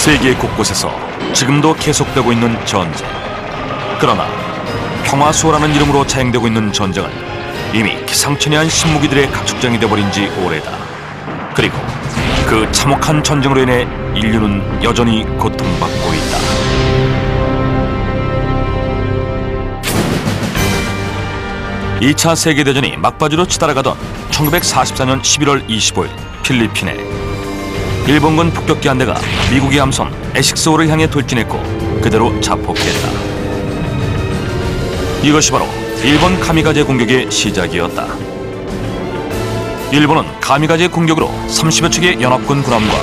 세계 곳곳에서 지금도 계속되고 있는 전쟁. 그러나 평화수호라는 이름으로 자행되고 있는 전쟁은 이미 기상천외한 신무기들의 가축장이 되어버린 지 오래다. 그리고 그 참혹한 전쟁으로 인해 인류는 여전히 고통받고 있다. 이 차 세계대전이 막바지로 치달아가던 1944년 11월 25일 필리핀에 일본군 폭격기 한 대가 미국의 함선 에식스호를 향해 돌진했고 그대로 자폭했다. 이것이 바로 일본 카미가제 공격의 시작이었다. 일본은 카미가제 공격으로 30여 척의 연합군 군함과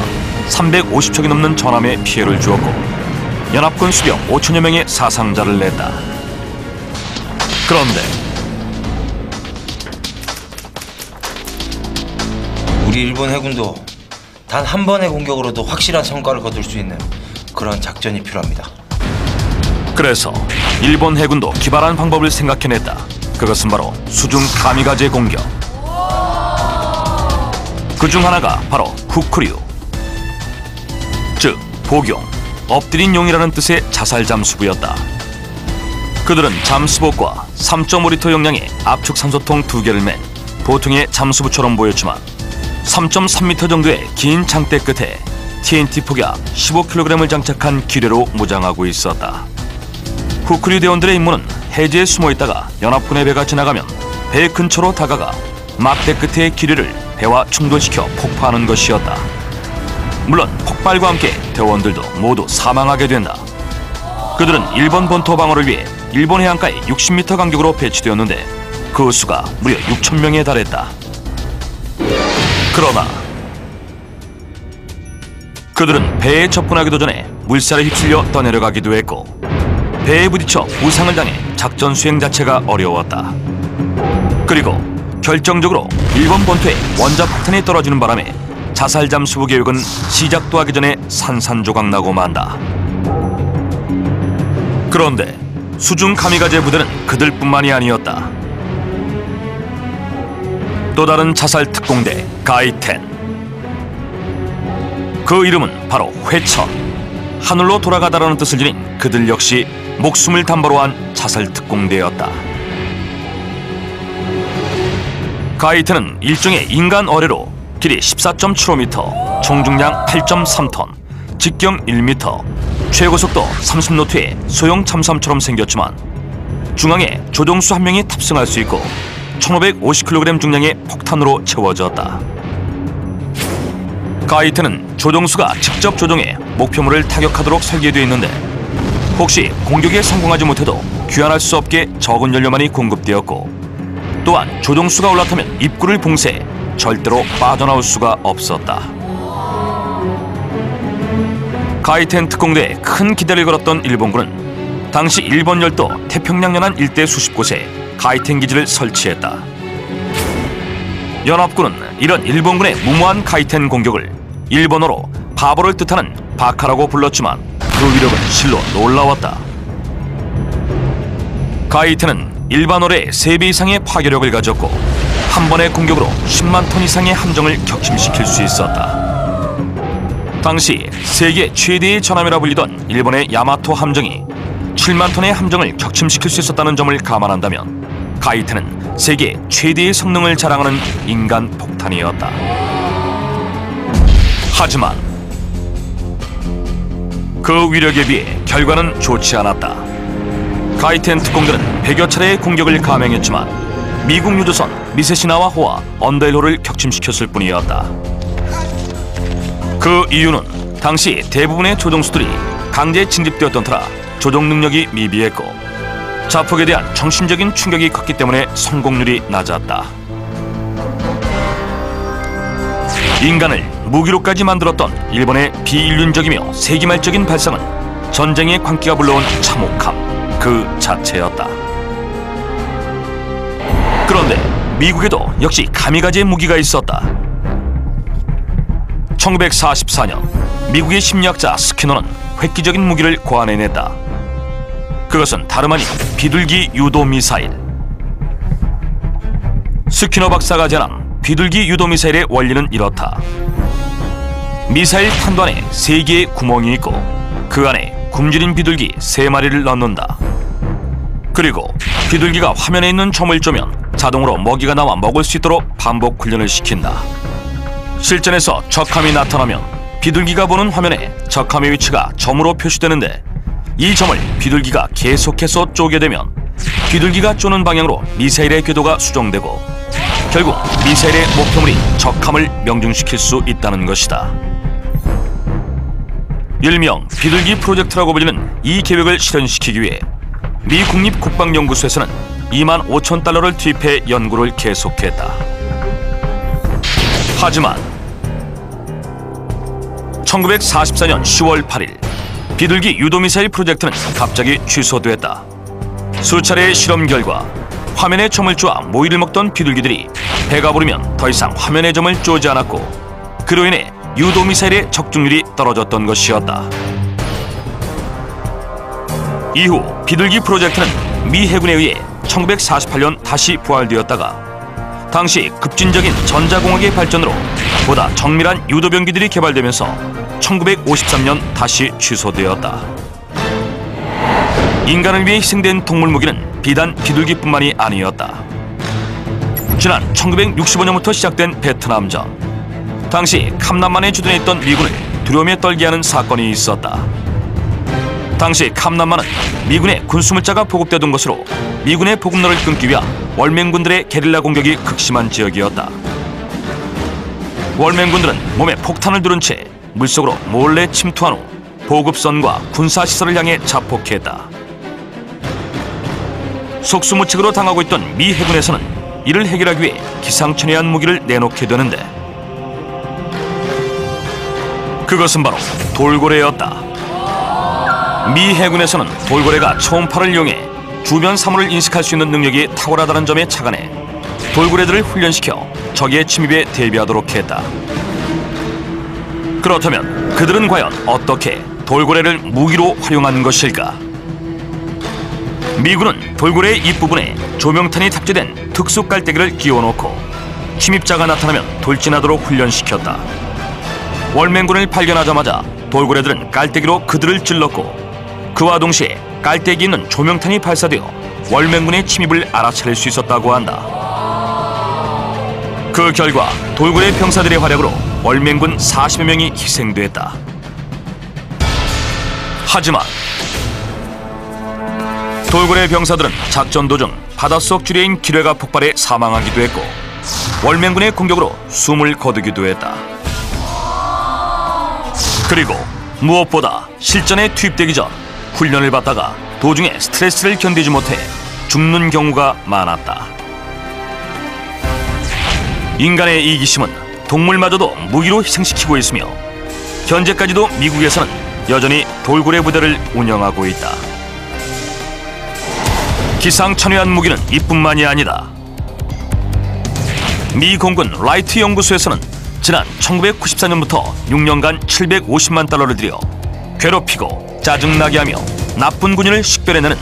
350척이 넘는 전함에 피해를 주었고 연합군 수병 5천여 명의 사상자를 냈다. 그런데 우리 일본 해군도 단 한 번의 공격으로도 확실한 성과를 거둘 수 있는 그런 작전이 필요합니다. 그래서 일본 해군도 기발한 방법을 생각해냈다. 그것은 바로 수중 카미가제 공격. 그중 하나가 바로 후크류, 즉 복용, 엎드린 용이라는 뜻의 자살 잠수부였다. 그들은 잠수복과 3.5리터 용량의 압축 산소통 2개를 맨 보통의 잠수부처럼 보였지만 3.3m 정도의 긴 장대 끝에 TNT 폭약 15kg을 장착한 기뢰로 무장하고 있었다. 후크류 대원들의 임무는 해지에 숨어있다가 연합군의 배가 지나가면 배 근처로 다가가 막대 끝의 기뢰를 배와 충돌시켜 폭파하는 것이었다. 물론 폭발과 함께 대원들도 모두 사망하게 된다. 그들은 일본 본토 방어를 위해 일본 해안가에 60m 간격으로 배치되었는데 그 수가 무려 6,000명에 달했다. 그러나 그들은 배에 접근하기도 전에 물살에 휩쓸려 떠내려가기도 했고 배에 부딪혀 부상을 당해 작전 수행 자체가 어려웠다. 그리고 결정적으로 일본 본토에 원자폭탄이 떨어지는 바람에 자살 잠수부 계획은 시작도 하기 전에 산산조각 나고 만다. 그런데 수중 카미가제 부대는 그들뿐만이 아니었다. 또 다른 자살 특공대 가이텐. 그 이름은 바로 회천. 하늘로 돌아가다라는 뜻을 지닌 그들 역시 목숨을 담보로 한 자살 특공대였다. 가이텐은 일종의 인간 어뢰로 길이 14.75m, 총중량 8.3톤, 직경 1m, 최고속도 30노트의 소형 잠수함처럼 생겼지만 중앙에 조종수 한 명이 탑승할 수 있고 1550kg 중량의 폭탄으로 채워졌다. 가이텐은 조종수가 직접 조종해 목표물을 타격하도록 설계되어 있는데 혹시 공격에 성공하지 못해도 귀환할 수 없게 적은 연료만이 공급되었고 또한 조종수가 올라타면 입구를 봉쇄해 절대로 빠져나올 수가 없었다. 가이텐 특공대에 큰 기대를 걸었던 일본군은 당시 일본 열도 태평양 연안 일대 수십 곳에 가이텐 기지를 설치했다. 연합군은 이런 일본군의 무모한 가이텐 공격을 일본어로 바보를 뜻하는 바카라고 불렀지만 그 위력은 실로 놀라웠다. 가이텐은 일반 어뢰의 3배 이상의 파괴력을 가졌고 한 번의 공격으로 10만 톤 이상의 함정을 격침시킬 수 있었다. 당시 세계 최대의 전함이라 불리던 일본의 야마토 함정이 7만 톤의 함정을 격침시킬 수 있었다는 점을 감안한다면 가이텐은 세계 최대의 성능을 자랑하는 인간 폭탄이었다. 하지만 그 위력에 비해 결과는 좋지 않았다. 가이텐 특공대는 100여 차례의 공격을 감행했지만 미국 유조선 미세시나와 호와 언더힐호를 격침시켰을 뿐이었다. 그 이유는 당시 대부분의 조종수들이 강제 징집되었던 터라 조종 능력이 미비했고 자폭에 대한 정신적인 충격이 컸기 때문에 성공률이 낮았다. 인간을 무기로까지 만들었던 일본의 비인륜적이며 세기말적인 발상은 전쟁의 광기가 불러온 참혹함 그 자체였다. 그런데 미국에도 역시 카미가제 무기가 있었다. 1944년 미국의 심리학자 스키너는 획기적인 무기를 고안해냈다. 그것은 다름 아닌 비둘기 유도 미사일. 스키너 박사가 제안한 비둘기 유도 미사일의 원리는 이렇다. 미사일 탄두안에 3개의 구멍이 있고 그 안에 굶주린 비둘기 3마리를 넣는다. 그리고 비둘기가 화면에 있는 점을 쪼면 자동으로 먹이가 나와 먹을 수 있도록 반복 훈련을 시킨다. 실전에서 적함이 나타나면 비둘기가 보는 화면에 적함의 위치가 점으로 표시되는데 이 점을 비둘기가 계속해서 쪼게 되면 비둘기가 쪼는 방향으로 미사일의 궤도가 수정되고 결국 미사일의 목표물이 적함을 명중시킬 수 있다는 것이다. 일명 비둘기 프로젝트라고 불리는 이 계획을 실현시키기 위해 미 국립국방연구소에서는 25,000달러를 투입해 연구를 계속했다. 하지만 1944년 10월 8일 비둘기 유도미사일 프로젝트는 갑자기 취소됐다. 수차례의 실험 결과 화면에 점을 쪼아 모이를 먹던 비둘기들이 배가 부르면 더 이상 화면에 점을 쪼지 않았고 그로 인해 유도미사일의 적중률이 떨어졌던 것이었다. 이후 비둘기 프로젝트는 미 해군에 의해 1948년 다시 부활되었다가 당시 급진적인 전자공학의 발전으로 보다 정밀한 유도병기들이 개발되면서 1953년 다시 취소되었다. 인간을 위해 희생된 동물 무기는 비단 비둘기뿐만이 아니었다. 지난 1965년부터 시작된 베트남전. 당시 캄남만에 주둔해 있던 미군을 두려움에 떨게 하는 사건이 있었다. 당시 캄남만은 미군의 군수물자가 보급되던 것으로 미군의 보급로를 끊기 위한 월맹군들의 게릴라 공격이 극심한 지역이었다. 월맹군들은 몸에 폭탄을 두른 채 물속으로 몰래 침투한 후 보급선과 군사시설을 향해 자폭했다. 속수무책으로 당하고 있던 미 해군에서는 이를 해결하기 위해 기상천외한 무기를 내놓게 되는데 그것은 바로 돌고래였다. 미 해군에서는 돌고래가 초음파를 이용해 주변 사물을 인식할 수 있는 능력이 탁월하다는 점에 착안해 돌고래들을 훈련시켜 적의 침입에 대비하도록 했다. 그렇다면 그들은 과연 어떻게 돌고래를 무기로 활용한 것일까? 미군은 돌고래의 입부분에 조명탄이 탑재된 특수 깔때기를 끼워놓고 침입자가 나타나면 돌진하도록 훈련시켰다. 월맹군을 발견하자마자 돌고래들은 깔때기로 그들을 찔렀고 그와 동시에 깔때기 있는 조명탄이 발사되어 월맹군의 침입을 알아차릴 수 있었다고 한다. 그 결과 돌고래 병사들의 활약으로 월맹군 40여 명이 희생됐다. 하지만 돌고래 병사들은 작전 도중 바닷속 주류인 기뢰가 폭발해 사망하기도 했고 월맹군의 공격으로 숨을 거두기도 했다. 그리고 무엇보다 실전에 투입되기 전 훈련을 받다가 도중에 스트레스를 견디지 못해 죽는 경우가 많았다. 인간의 이기심은 동물마저도 무기로 희생시키고 있으며 현재까지도 미국에서는 여전히 돌고래 부대를 운영하고 있다. 기상천외한 무기는 이뿐만이 아니다. 미 공군 라이트 연구소에서는 지난 1994년부터 6년간 750만 달러를 들여 괴롭히고 짜증나게 하며 나쁜 군인을 식별해내는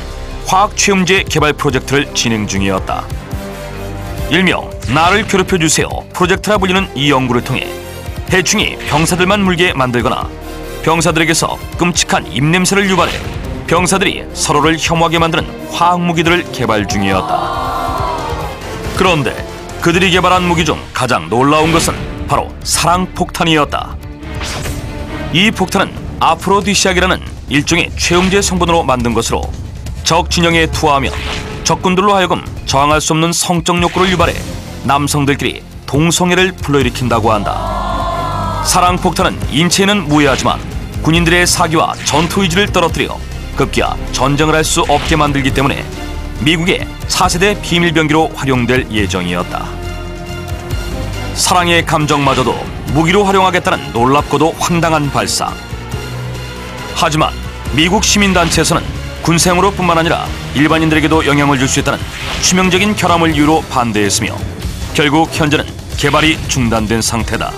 화학취음제 개발 프로젝트를 진행 중이었다. 일명 나를 괴롭혀주세요 프로젝트라 불리는 이 연구를 통해 해충이 병사들만 물게 만들거나 병사들에게서 끔찍한 입냄새를 유발해 병사들이 서로를 혐오하게 만드는 화학무기들을 개발 중이었다. 그런데 그들이 개발한 무기 중 가장 놀라운 것은 바로 사랑폭탄이었다. 이 폭탄은 아프로디시악이라는 일종의 최음제 성분으로 만든 것으로 적 진영에 투하하면 적군들로 하여금 저항할 수 없는 성적 욕구를 유발해 남성들끼리 동성애를 불러일으킨다고 한다. 사랑폭탄은 인체에는 무해하지만 군인들의 사기와 전투 의지를 떨어뜨려 급기야 전쟁을 할 수 없게 만들기 때문에 미국의 4세대 비밀병기로 활용될 예정이었다. 사랑의 감정마저도 무기로 활용하겠다는 놀랍고도 황당한 발상. 하지만 미국 시민단체에서는 군사용으로 뿐만 아니라 일반인들에게도 영향을 줄 수 있다는 치명적인 결함을 이유로 반대했으며 결국 현재는 개발이 중단된 상태다.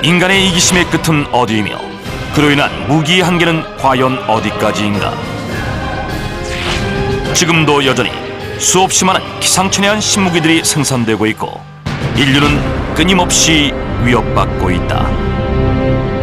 인간의 이기심의 끝은 어디이며 그로 인한 무기의 한계는 과연 어디까지인가? 지금도 여전히 수없이 많은 기상천외한 신무기들이 생산되고 있고 인류는 끊임없이 위협받고 있다.